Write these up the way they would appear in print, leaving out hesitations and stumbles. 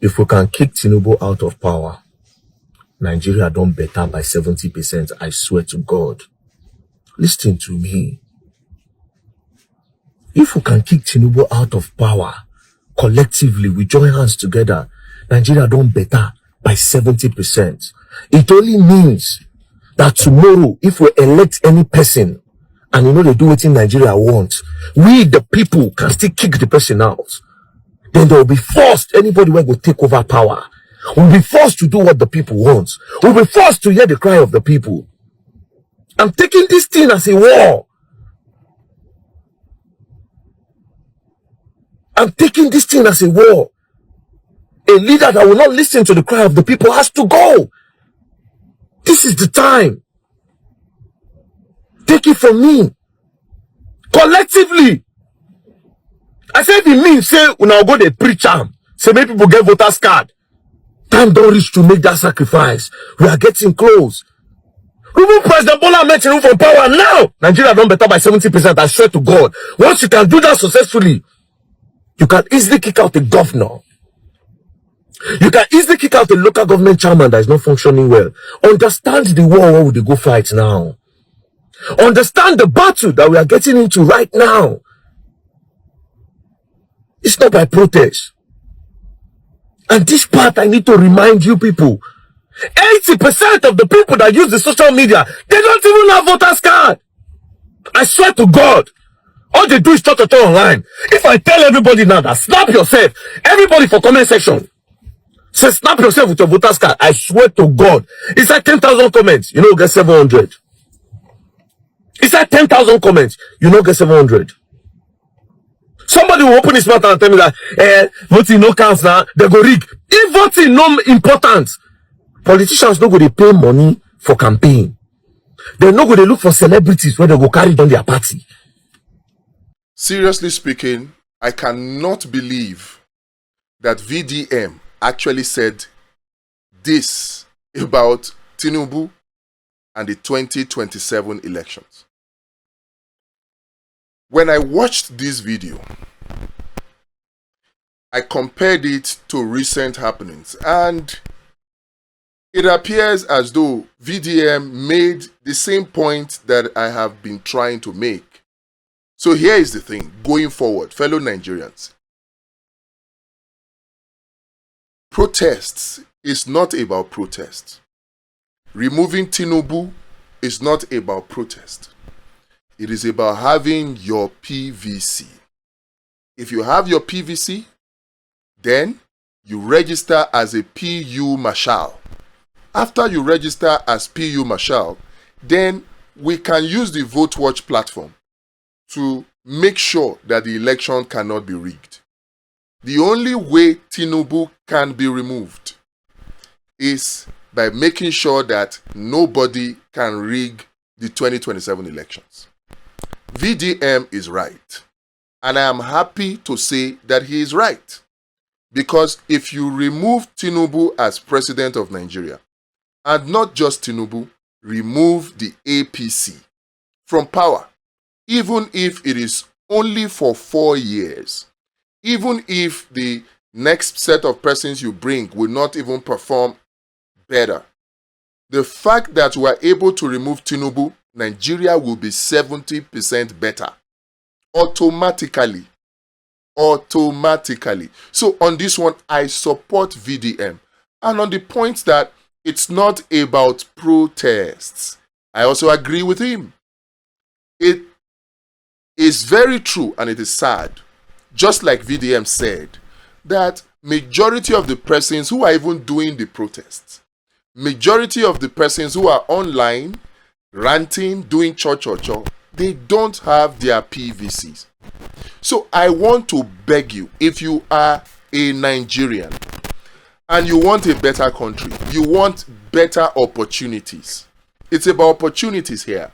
If we can kick Tinubu out of power, Nigeria done better by 70%, I swear to God. Listen to me. If we can kick Tinubu out of power, collectively, we join hands together, Nigeria done better by 70%. It only means that tomorrow, if we elect any person, and they do what in Nigeria wants, we, the people, can still kick the person out. Then they will be forced, anybody will take over power. We'll be forced to do what the people want. We'll be forced to hear the cry of the people. I'm taking this thing as a war. I'm taking this thing as a war. A leader that will not listen to the cry of the people has to go. This is the time. Take it from me. Collectively. I said it means, say, when I go to preach, say, many people get voters card. Time don't reach to make that sacrifice. We are getting close. Remove President Bola Ahmed Tinubu from power now. Nigeria done better by 70%. I swear to God. Once you can do that successfully, you can easily kick out a governor. You can easily kick out a local government chairman that is not functioning well. Understand the war where would they go fight now. Understand the battle that we are getting into right now. It's not by protest. And this part I need to remind you people. 80% of the people that use the social media, they don't even have voters card. I swear to God. All they do is talk online. If I tell everybody now that snap yourself, everybody for comment section, say snap yourself with your voters card, I swear to God, it's like 10,000 comments, you get 700. It's like 10,000 comments, you get 700. Somebody will open his mouth and tell me that voting no counts now, they go rig. If voting no important, politicians no go they pay money for campaign. They no go they look for celebrities where they go carry on their party. Seriously speaking, I cannot believe that VDM actually said this about Tinubu and the 2027 elections. When I watched this video, I compared it to recent happenings, and it appears as though VDM made the same point that I have been trying to make. So here is the thing, going forward, fellow Nigerians. Protests is not about protest. Removing Tinubu is not about protest. It is about having your PVC. If you have your PVC, then you register as a PU Marshal. After you register as PU Marshal, then we can use the Vote Watch platform to make sure that the election cannot be rigged. The only way Tinubu can be removed is by making sure that nobody can rig the 2027 elections. VDM is right, and I am happy to say that he is right, because if you remove Tinubu as president of Nigeria, and not just Tinubu, remove the APC from power, even if it is only for 4 years, even if the next set of persons you bring will not even perform better, the fact that we are able to remove Tinubu, Nigeria will be 70% better. Automatically. So on this one, I support VDM. And on the point that it's not about protests, I also agree with him. It is very true, and it is sad, just like VDM said, that majority of the persons who are even doing the protests, majority of the persons who are online, ranting, doing cho, they don't have their PVCs. So I want to beg you, if you are a Nigerian and you want a better country, you want better opportunities. It's about opportunities here.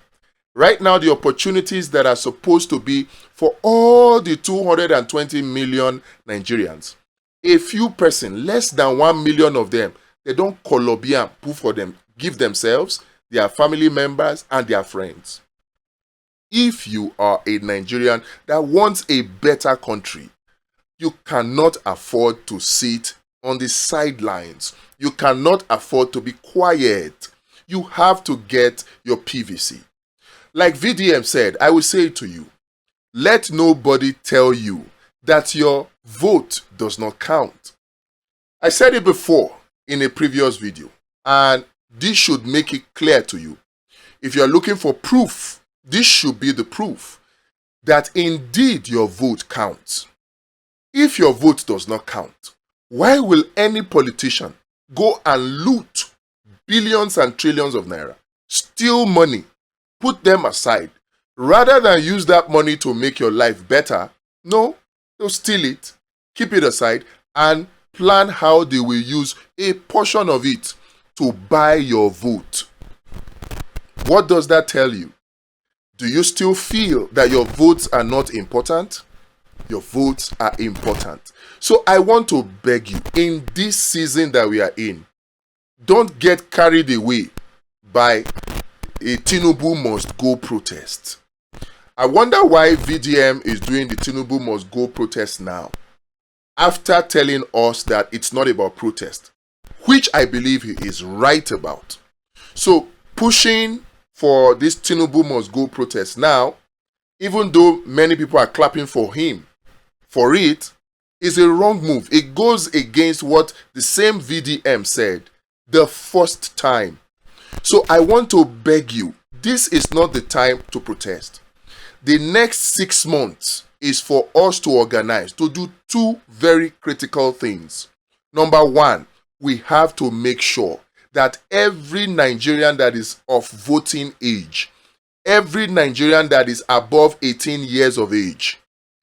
Right now, the opportunities that are supposed to be for all the 220 million Nigerians, a few persons, less than 1 million of them, they don't Colombian put for them, give themselves, their family members, and their friends. If you are a Nigerian that wants a better country, you cannot afford to sit on the sidelines. You cannot afford to be quiet. You have to get your PVC. Like VDM said, I will say it to you, let nobody tell you that your vote does not count. I said it before in a previous video, and this should make it clear to you. If you're looking for proof, this should be the proof that indeed your vote counts. If your vote does not count, why will any politician go and loot billions and trillions of naira, steal money, put them aside, rather than use that money to make your life better? No, they'll steal it, keep it aside, and plan how they will use a portion of it to buy your vote. What does that tell you? Do you still feel that your votes are not important? Your votes are important. So I want to beg you, in this season that we are in, don't get carried away by a Tinubu Must Go protest. I wonder why VDM is doing the Tinubu Must Go protest now, after telling us that it's not about protest, which I believe he is right about. So pushing for this Tinubu Must Go protest now, even though many people are clapping for him for it, is a wrong move. It goes against what the same VDM said the first time. So I want to beg you, this is not the time to protest. The next 6 months is for us to organize, to do two very critical things. Number one, we have to make sure that every Nigerian that is of voting age, every Nigerian that is above 18 years of age,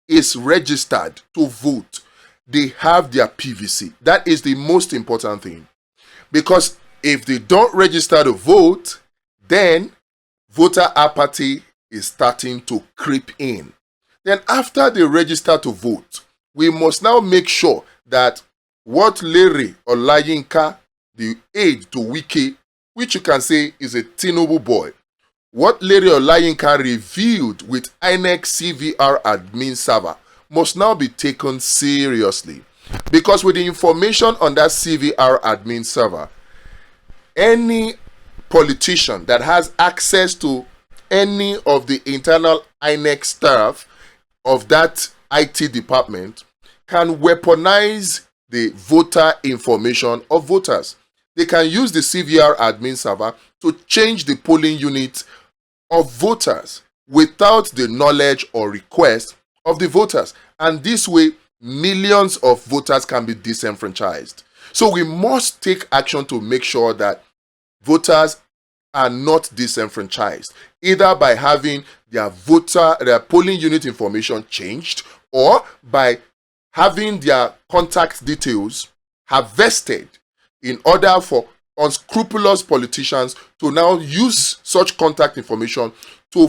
is registered to vote. They have their PVC. That is the most important thing. Because if they don't register to vote, then voter apathy is starting to creep in. Then after they register to vote, we must now make sure that what Larry or Layinka, the aide to Wike, which you can say is a Tinubu boy, what Larry or Layinka revealed with INEC CVR admin server must now be taken seriously. Because with the information on that CVR admin server, any politician that has access to any of the internal INEC staff of that IT department can weaponize the voter information of voters. They can use the CVR admin server to change the polling unit of voters without the knowledge or request of the voters. And this way, millions of voters can be disenfranchised. So we must take action to make sure that voters are not disenfranchised, either by having their polling unit information changed, or by having their contact details harvested in order for unscrupulous politicians to now use such contact information to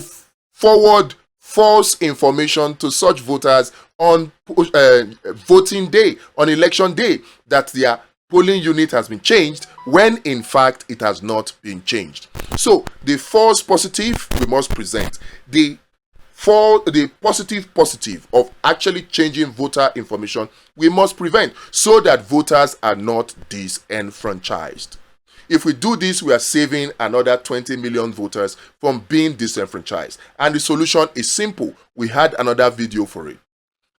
forward false information to such voters on voting day, on election day, that their polling unit has been changed when in fact it has not been changed. So the false positive we must present, the positive of actually changing voter information we must prevent, so that voters are not disenfranchised. If we do this, we are saving another 20 million voters from being disenfranchised. And the solution is simple. We had another video for it.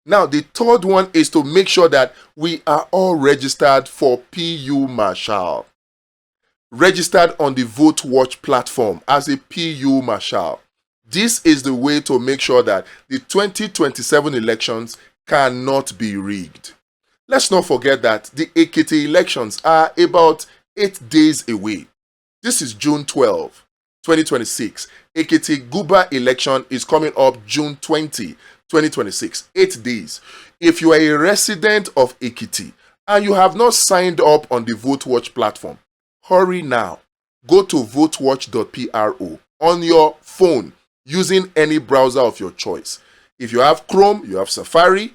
Now, the third one is to make sure that we are all registered for PU Marshal. Registered on the Vote Watch platform as a PU Marshal. This is the way to make sure that the 2027 elections cannot be rigged. Let's not forget that the Ekiti elections are about 8 days away. This is June 12, 2026. Ekiti Guba election is coming up June 20, 2026. 8 days. If you are a resident of Ekiti and you have not signed up on the Vote Watch platform, hurry now. Go to votewatch.pro on your phone using any browser of your choice. If you have Chrome, you have Safari,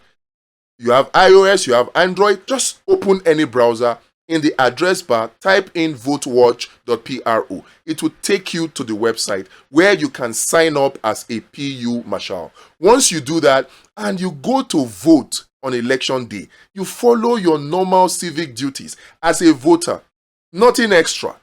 you have iOS, you have Android, just open any browser, in the address bar, type in votewatch.pro. It will take you to the website where you can sign up as a PU Marshal. Once you do that and you go to vote on election day, you follow your normal civic duties as a voter. Nothing extra.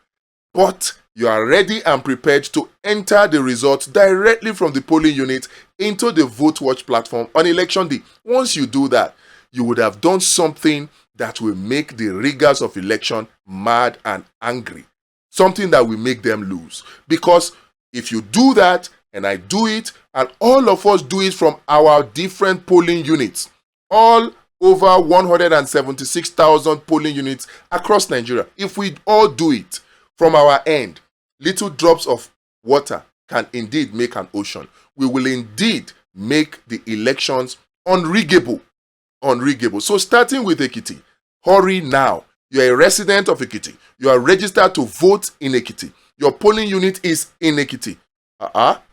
But you are ready and prepared to enter the results directly from the polling unit into the Vote Watch platform on election day. Once you do that, you would have done something that will make the riggers of election mad and angry. Something that will make them lose. Because if you do that, and I do it, and all of us do it from our different polling units, all over 176,000 polling units across Nigeria, if we all do it from our end, little drops of water can indeed make an ocean. We will indeed make the elections unriggable. Unriggable. So starting with Ekiti, hurry now. You are a resident of Ekiti. You are registered to vote in Ekiti. Your polling unit is in Ekiti.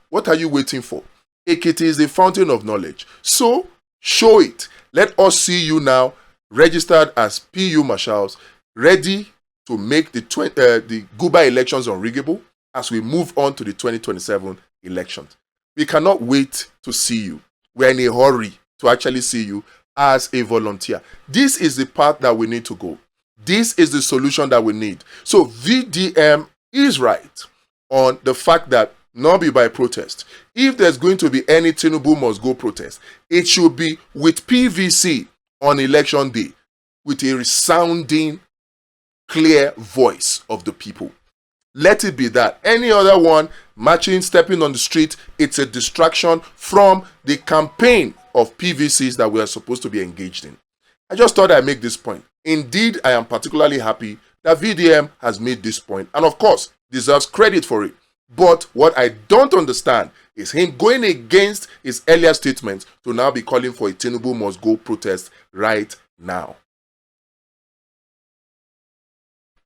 What are you waiting for? Ekiti is the fountain of knowledge. So show it. Let us see you now, registered as PU Marshals, ready to make the Guba elections unriggable as we move on to the 2027 elections. We cannot wait to see you. We're in a hurry to actually see you as a volunteer. This is the path that we need to go. This is the solution that we need. So VDM is right on the fact that not be by protest. If there's going to be any Tinubu Must Go protest, it should be with PVC on election day, with a resounding, clear voice of the people. Let it be that. Any other one, marching, stepping on the street, it's a distraction from the campaign of PVCs that we are supposed to be engaged in. I just thought I'd make this point. Indeed, I am particularly happy that VDM has made this point, and of course, deserves credit for it. But what I don't understand is him going against his earlier statements to now be calling for a Tinubu Must Go protest right now.